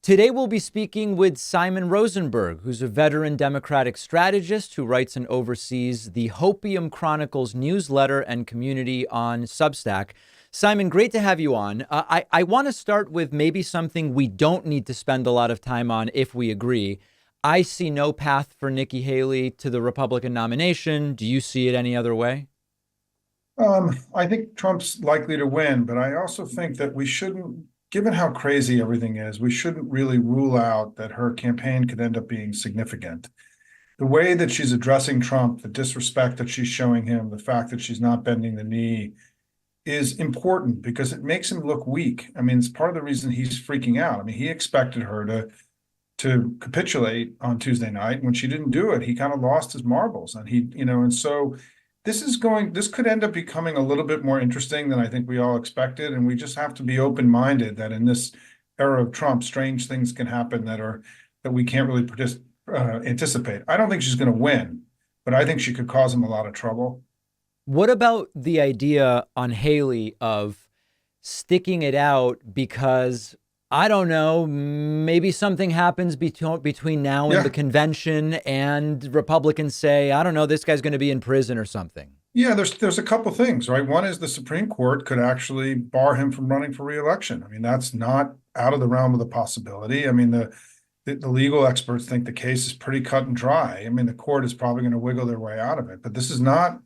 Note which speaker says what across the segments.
Speaker 1: Today, we'll be speaking with Simon Rosenberg, who's a veteran Democratic strategist who writes and oversees the Hopium Chronicles newsletter and community on Substack. Simon, great to have you on. I want to start with maybe something we don't need to spend a lot of time on if we agree. I see no path for Nikki Haley to the Republican nomination. Do you see it any other way?
Speaker 2: I think Trump's likely to win, but I also think that we shouldn't, given how crazy everything is, we shouldn't really rule out that her campaign could end up being significant. The way that she's addressing Trump, the disrespect that she's showing him, the fact that she's not bending the knee is important because it makes him look weak. I mean, it's part of the reason he's freaking out. I mean, he expected her to capitulate on Tuesday night. When she didn't do it, he kind of lost his marbles. And and so this could end up becoming a little bit more interesting than I think we all expected. And we just have to be open-minded that in this era of Trump, strange things can happen that we can't really anticipate. I don't think she's going to win, but I think she could cause him a lot of trouble.
Speaker 1: What about the idea on Haley of sticking it out because, I don't know, maybe something happens between now and the
Speaker 2: Yeah.
Speaker 1: convention and Republicans say, I don't know, this guy's going to be in prison or something?
Speaker 2: Yeah, there's a couple things, right? One is the Supreme Court could actually bar him from running for re-election. I mean, that's not out of the realm of the possibility. I mean, the legal experts think the case is pretty cut and dry. I mean, the court is probably going to wiggle their way out of it, but this is not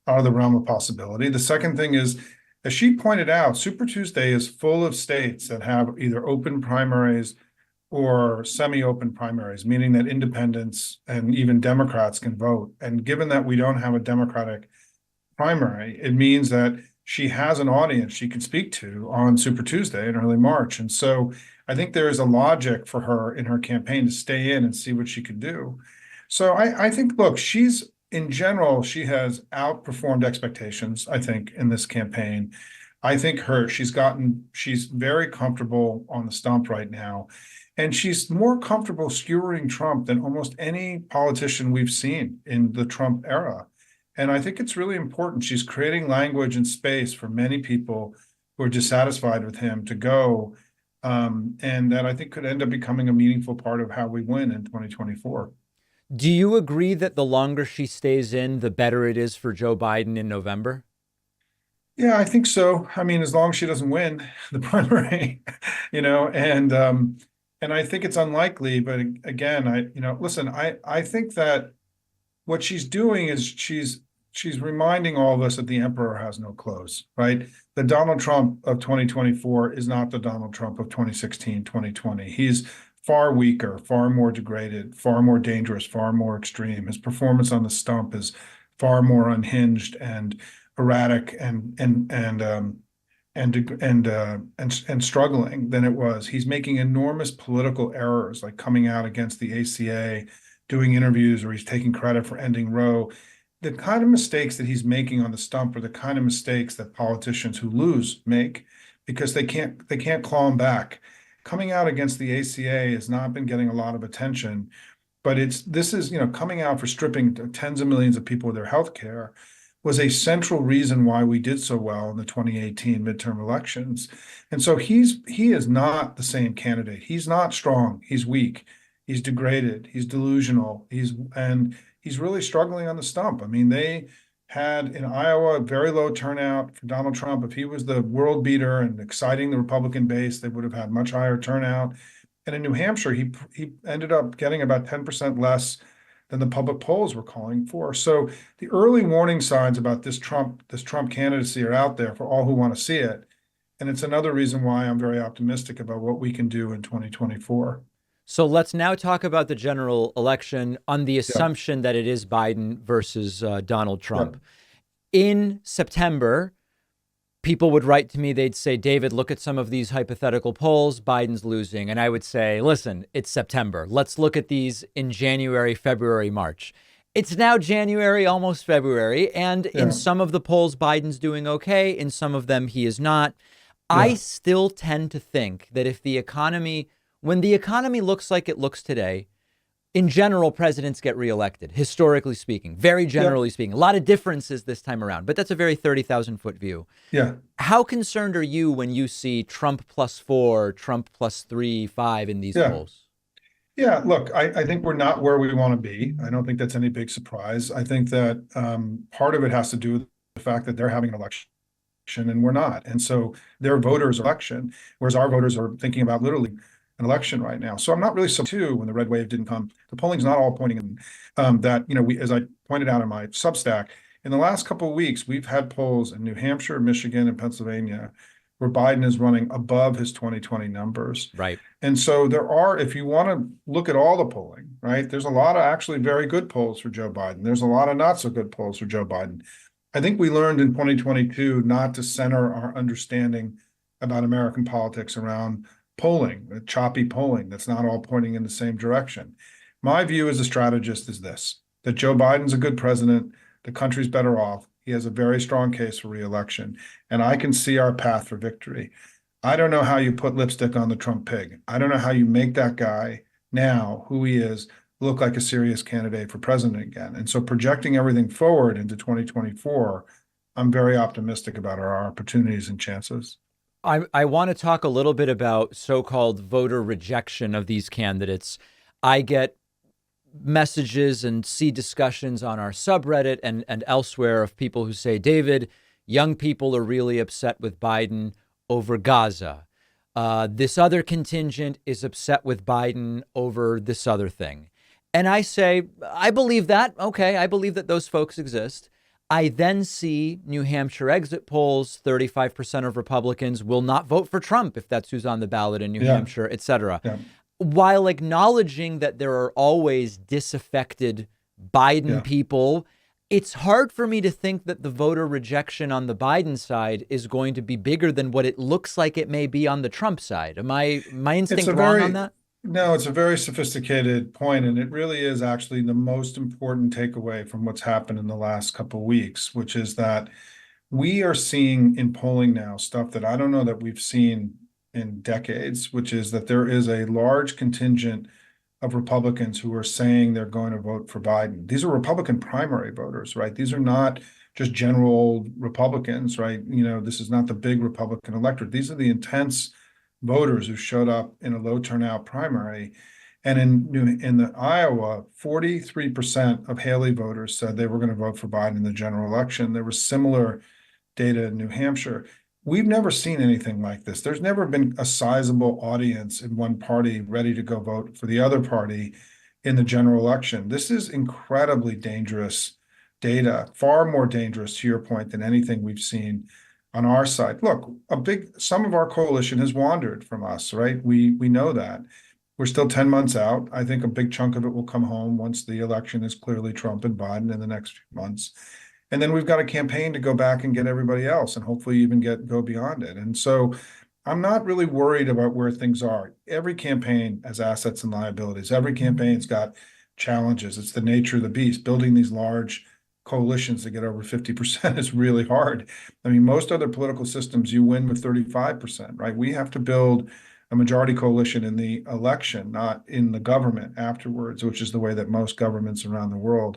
Speaker 2: out of the realm of possibility. The second thing is, as she pointed out, Super Tuesday is full of states that have either open primaries or semi-open primaries, meaning that independents and even Democrats can vote. And given that we don't have a Democratic primary, it means that she has an audience she can speak to on Super Tuesday in early March. And so I think there is a logic for her in her campaign to stay in and see what she could do. So I think, look, in general, she has outperformed expectations, I think, in this campaign. I think she's very comfortable on the stump right now. And she's more comfortable skewering Trump than almost any politician we've seen in the Trump era. And I think it's really important. She's creating language and space for many people who are dissatisfied with him to go. And that I think could end up becoming a meaningful part of how we win in 2024.
Speaker 1: Do you agree that the longer she stays in, the better it is for Joe Biden in November?
Speaker 2: Yeah, I think so. I mean, as long as she doesn't win the primary, you know, and I think it's unlikely, but again, listen, I think that what she's doing is she's reminding all of us that the emperor has no clothes, right? The Donald Trump of 2024 is not the Donald Trump of 2016, 2020. He's far weaker, far more degraded, far more dangerous, far more extreme. His performance on the stump is far more unhinged and erratic and struggling than it was. He's making enormous political errors, like coming out against the ACA, doing interviews where he's taking credit for ending Roe. The kind of mistakes that he's making on the stump are the kind of mistakes that politicians who lose make because they can't claw him back. Coming out against the ACA has not been getting a lot of attention, but this is coming out for stripping tens of millions of people of their health care was a central reason why we did so well in the 2018 midterm elections. And so he is not the same candidate. He's not strong. He's weak. He's degraded. He's delusional. He's really struggling on the stump. I mean, they had in Iowa a very low turnout for Donald Trump. If he was the world beater and exciting the Republican base, they would have had much higher turnout. And in New Hampshire, he ended up getting about 10% less than the public polls were calling for. So the early warning signs about this Trump candidacy are out there for all who want to see it. And it's another reason why I'm very optimistic about what we can do in 2024.
Speaker 1: So let's now talk about the general election on the
Speaker 2: Yeah,
Speaker 1: assumption that it is Biden versus Donald
Speaker 2: yeah,
Speaker 1: Trump. In September, people would write to me, they'd say, David, look at some of these hypothetical polls, Biden's losing. And I would say, listen, it's September. Let's look at these in January, February, March. It's now January, almost February. And in
Speaker 2: yeah,
Speaker 1: some of the polls, Biden's doing okay. In some of them, he is not. I
Speaker 2: yeah,
Speaker 1: still tend to think that when the economy looks like it looks today, In general, presidents get reelected, historically speaking, very
Speaker 2: Yep.
Speaker 1: generally speaking. A lot of differences this time around, but that's a very 30,000-foot view.
Speaker 2: Yeah.
Speaker 1: How concerned are you when you see Trump +4, Trump +3, 5 in these
Speaker 2: Yeah.
Speaker 1: polls?
Speaker 2: Yeah. Look, I think we're not where we want to be. I don't think that's any big surprise. I think that part of it has to do with the fact that they're having an election and we're not. And so their voters are election, whereas our voters are thinking about literally an election right now. So I'm not really so too when the red wave didn't come. The polling's not all pointing in that, we, as I pointed out in my Substack, in the last couple of weeks, we've had polls in New Hampshire, Michigan, and Pennsylvania where Biden is running above his 2020 numbers.
Speaker 1: Right.
Speaker 2: And so there are, if you want to look at all the polling, right, there's a lot of actually very good polls for Joe Biden. There's a lot of not so good polls for Joe Biden. I think we learned in 2022 not to center our understanding about American politics around polling, choppy polling that's not all pointing in the same direction. My view as a strategist is this, that Joe Biden's a good president, the country's better off. He has a very strong case for reelection, and I can see our path for victory. I don't know how you put lipstick on the Trump pig. I don't know how you make that guy now, who he is, look like a serious candidate for president again. And so projecting everything forward into 2024, I'm very optimistic about our opportunities and chances.
Speaker 1: I want to talk a little bit about so-called voter rejection of these candidates. I get messages and see discussions on our subreddit and elsewhere of people who say, David, young people are really upset with Biden over Gaza. This other contingent is upset with Biden over this other thing. And I say, I believe that. Okay, I believe that those folks exist. I then see New Hampshire exit polls, 35% of Republicans will not vote for Trump if that's who's on the ballot in New
Speaker 2: Yeah,
Speaker 1: Hampshire, et cetera.
Speaker 2: yeah,
Speaker 1: While acknowledging that there are always disaffected Biden
Speaker 2: yeah.
Speaker 1: people, it's hard for me to think that the voter rejection on the Biden side is going to be bigger than what it looks like it may be on the Trump side. Am I my
Speaker 2: It's
Speaker 1: instinct
Speaker 2: a
Speaker 1: wrong on
Speaker 2: very,
Speaker 1: that?
Speaker 2: no, it's a very sophisticated point, and it really is actually the most important takeaway from what's happened in the last couple of weeks, which is that we are seeing in polling now stuff that I don't know that we've seen in decades, which is that there is a large contingent of Republicans who are saying they're going to vote for Biden. These are Republican primary voters, right? These are not just general Republicans, right? This is not the big Republican electorate. These are the intense voters who showed up in a low turnout primary. And in the Iowa, 43% of Haley voters said they were going to vote for Biden in the general election. There was similar data in New Hampshire. We've never seen anything like this. There's never been a sizable audience in one party ready to go vote for the other party in the general election. This is incredibly dangerous data, far more dangerous, to your point, than anything we've seen on our side. Look, some of our coalition has wandered from us, right? We know that. We're still 10 months out. I think a big chunk of it will come home once the election is clearly Trump and Biden in the next few months. And then we've got a campaign to go back and get everybody else and hopefully even go beyond it. And so I'm not really worried about where things are. Every campaign has assets and liabilities. Every campaign's got challenges. It's the nature of the beast. Building these large coalitions to get over 50% is really hard. I mean, most other political systems, you win with 35%, right? We have to build a majority coalition in the election, not in the government afterwards, which is the way that most governments around the world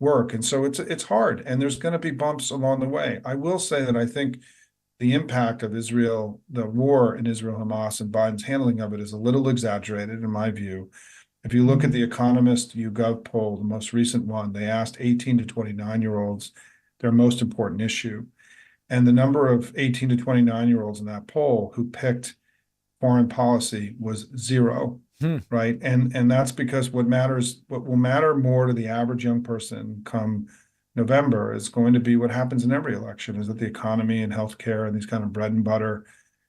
Speaker 2: work. And so it's hard, and there's going to be bumps along the way. I will say that I think the impact of Israel, the war in Israel, Hamas, and Biden's handling of it is a little exaggerated in my view. If you look at the Economist YouGov poll, the most recent one, they asked 18 to 29-year-olds their most important issue. And the number of 18 to 29-year-olds in that poll who picked foreign policy was zero. Right. And that's because what will matter more to the average young person come November is going to be what happens in every election, is that the economy and healthcare and these kind of bread and butter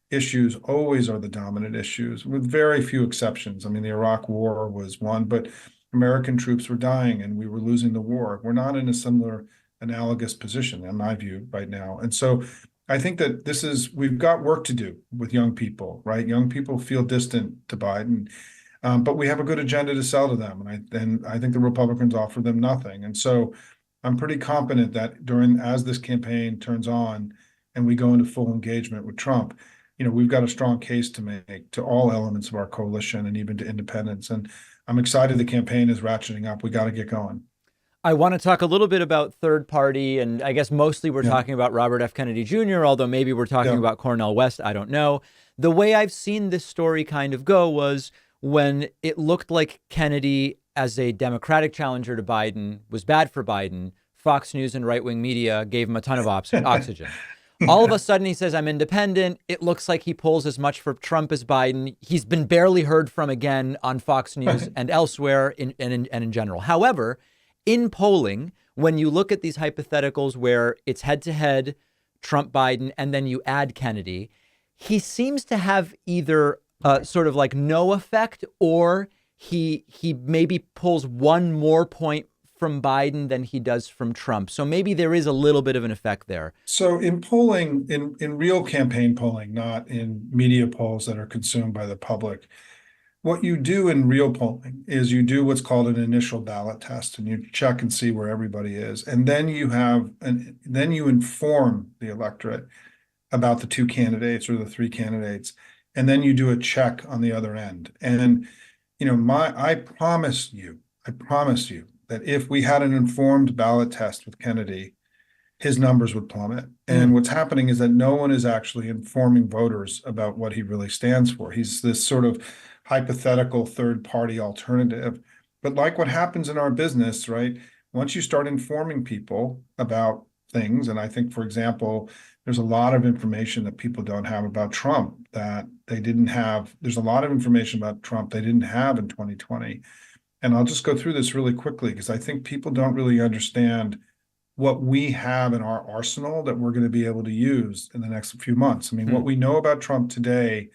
Speaker 2: issues always are the dominant issues, with very few exceptions. I mean, the Iraq War was one, but American troops were dying and we were losing the war. We're not in a similar analogous position, in my view, right now. And so I think that we've got work to do with young people, right? Young people feel distant to Biden. But we have a good agenda to sell to them, and I think the Republicans offer them nothing. And so I'm pretty confident that as this campaign turns on and we go into full engagement with Trump, we've got a strong case to make to all elements of our coalition and even to independents. And I'm excited the campaign is ratcheting up. We got to get going.
Speaker 1: I want to talk a little bit about third party, and I guess mostly we're
Speaker 2: Yeah.
Speaker 1: talking about Robert F. Kennedy Jr., although maybe we're talking
Speaker 2: Yeah.
Speaker 1: about Cornel West. I don't know. The way I've seen this story kind of go was when it looked like Kennedy, as a Democratic challenger to Biden, was bad for Biden. Fox News and right-wing media gave him a ton of oxygen. All of a sudden, he says, I'm independent. It looks like he pulls as much for Trump as Biden. He's been barely heard from again on Fox News
Speaker 2: Right.
Speaker 1: and elsewhere in general. However, in polling, when you look at these hypotheticals where it's head to head, Trump, Biden, and then you add Kennedy, he seems to have either sort of like no effect, or he maybe pulls one more point from Biden than he does from Trump. So maybe there is a little bit of an effect there.
Speaker 2: So in polling, in real campaign polling, not in media polls that are consumed by the public, what you do in real polling is you do what's called an initial ballot test, and you check and see where everybody is. And then then you inform the electorate about the two candidates or the three candidates. And then you do a check on the other end. And, I promise you that if we had an informed ballot test with Kennedy, his numbers would plummet. And what's happening is that no one is actually informing voters about what he really stands for. He's this sort of hypothetical third party alternative. But like what happens in our business, right? Once you start informing people about things, and I think, for example, there's a lot of information that people don't have about Trump that they didn't have. There's a lot of information about Trump they didn't have in 2020. And I'll just go through this really quickly because I think people don't really understand what we have in our arsenal that we're going to be able to use in the next few months. I mean, what we know about Trump today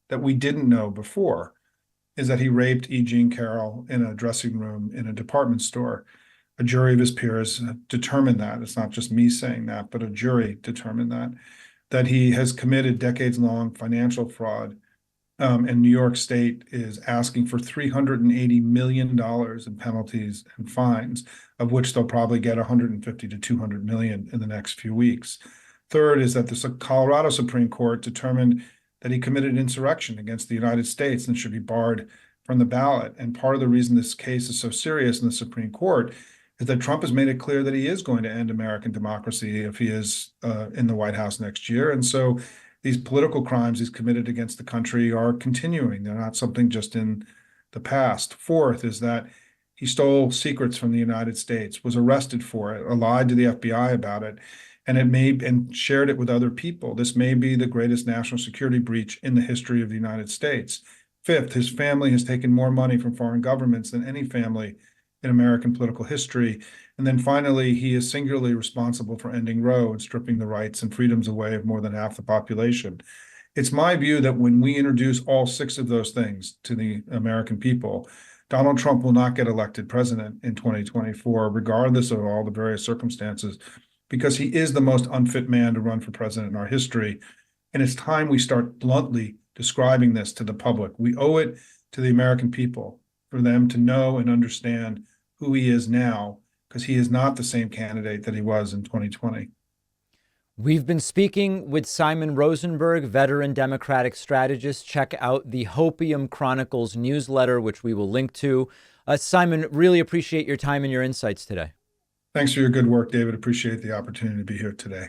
Speaker 2: that we didn't know before is that he raped E. Jean Carroll in a dressing room in a department store. A jury of his peers determined that. It's not just me saying that, but a jury determined that he has committed decades-long financial fraud. And New York State is asking for $380 million in penalties and fines, of which they'll probably get 150 to 200 million in the next few weeks. Third is that the Colorado Supreme Court determined that he committed insurrection against the United States and should be barred from the ballot. And part of the reason this case is so serious in the Supreme Court is that Trump has made it clear that he is going to end American democracy if he is in the White House next year. And so these political crimes he's committed against the country are continuing. They're not something just in the past. Fourth is that he stole secrets from the United States, was arrested for it, lied to the FBI about it, and shared it with other people. This may be the greatest national security breach in the history of the United States. Fifth, his family has taken more money from foreign governments than any family in American political history. And then finally, he is singularly responsible for ending Roe and stripping the rights and freedoms away of more than half the population. It's my view that when we introduce all six of those things to the American people, Donald Trump will not get elected president in 2024, regardless of all the various circumstances, because he is the most unfit man to run for president in our history. And it's time we start bluntly describing this to the public. We owe it to the American people for them to know and understand who he is now, because he is not the same candidate that he was in 2020.
Speaker 1: We've been speaking with Simon Rosenberg, veteran Democratic strategist. Check out the Hopium Chronicles newsletter, which we will link to. Simon, really appreciate your time and your insights today.
Speaker 2: Thanks for your good work, David. Appreciate the opportunity to be here today.